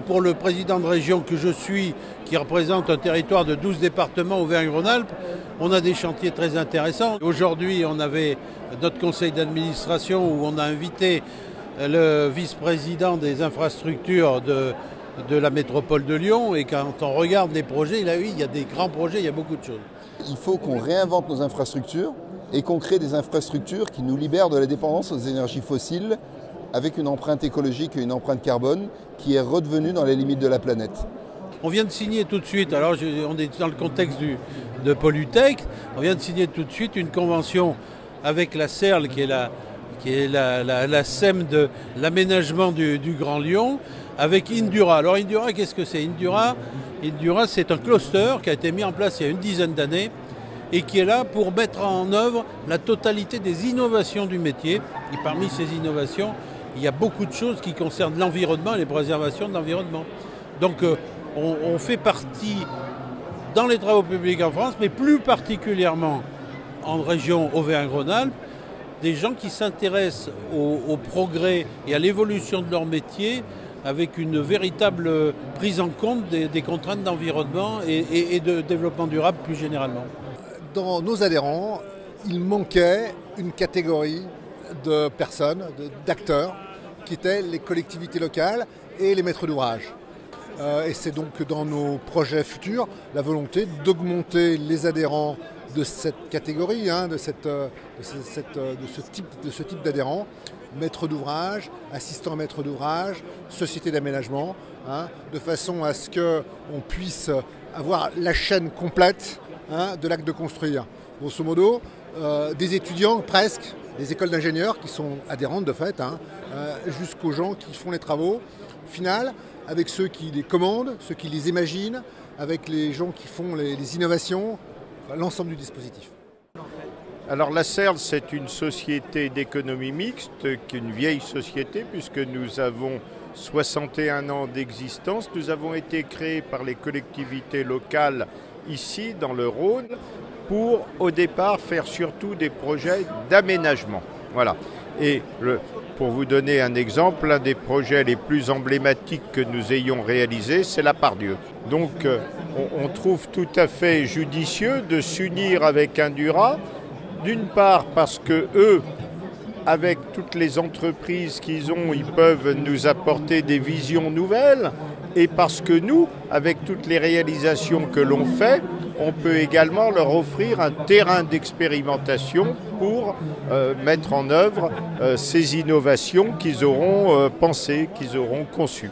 Pour le président de région que je suis, qui représente un territoire de 12 départements Auvergne-Rhône-Alpes, on a des chantiers très intéressants. Aujourd'hui, on avait notre conseil d'administration où on a invité le vice-président des infrastructures de la métropole de Lyon. Et quand on regarde les projets, là oui, il y a des grands projets, il y a beaucoup de choses. Il faut qu'on réinvente nos infrastructures et qu'on crée des infrastructures qui nous libèrent de la dépendance aux énergies fossiles avec une empreinte écologique et une empreinte carbone qui est redevenue dans les limites de la planète. On vient de signer tout de suite, alors on est dans le contexte de Polytech, on vient de signer tout de suite une convention avec la CERL qui est la SEM de l'aménagement du Grand Lyon, avec Indura. Alors Indura, qu'est-ce que c'est? Indura, c'est un cluster qui a été mis en place il y a une dizaine d'années et qui est là pour mettre en œuvre la totalité des innovations du métier. Et parmi ces innovations, il y a beaucoup de choses qui concernent l'environnement et les préservations de l'environnement. Donc on fait partie dans les travaux publics en France, mais plus particulièrement en région Auvergne-Rhône-Alpes, des gens qui s'intéressent au progrès et à l'évolution de leur métier avec une véritable prise en compte des contraintes d'environnement et de développement durable plus généralement. Dans nos adhérents, il manquait une catégorie de personnes, d'acteurs, qui étaient les collectivités locales et les maîtres d'ouvrage. Et c'est donc dans nos projets futurs la volonté d'augmenter les adhérents de cette catégorie, de ce type d'adhérents, maîtres d'ouvrage, assistants maîtres d'ouvrage, sociétés d'aménagement, de façon à ce qu'on puisse avoir la chaîne complète de l'acte de construire. Grosso modo, des étudiants presque, des écoles d'ingénieurs qui sont adhérentes de fait, jusqu'aux gens qui font les travaux. Au final, avec ceux qui les commandent, ceux qui les imaginent, avec les gens qui font les innovations, l'ensemble du dispositif. Alors la CERL, c'est une société d'économie mixte, qui est une vieille société puisque nous avons 61 ans d'existence. Nous avons été créés par les collectivités locales ici dans le Rhône pour au départ faire surtout des projets d'aménagement. Voilà. Et pour vous donner un exemple, l'un des projets les plus emblématiques que nous ayons réalisé, c'est la Pardieu. Donc on trouve tout à fait judicieux de s'unir avec Indura, d'une part parce que eux, avec toutes les entreprises qu'ils ont, ils peuvent nous apporter des visions nouvelles, et parce que nous, avec toutes les réalisations que l'on fait, on peut également leur offrir un terrain d'expérimentation pour mettre en œuvre ces innovations qu'ils auront pensées, qu'ils auront conçues.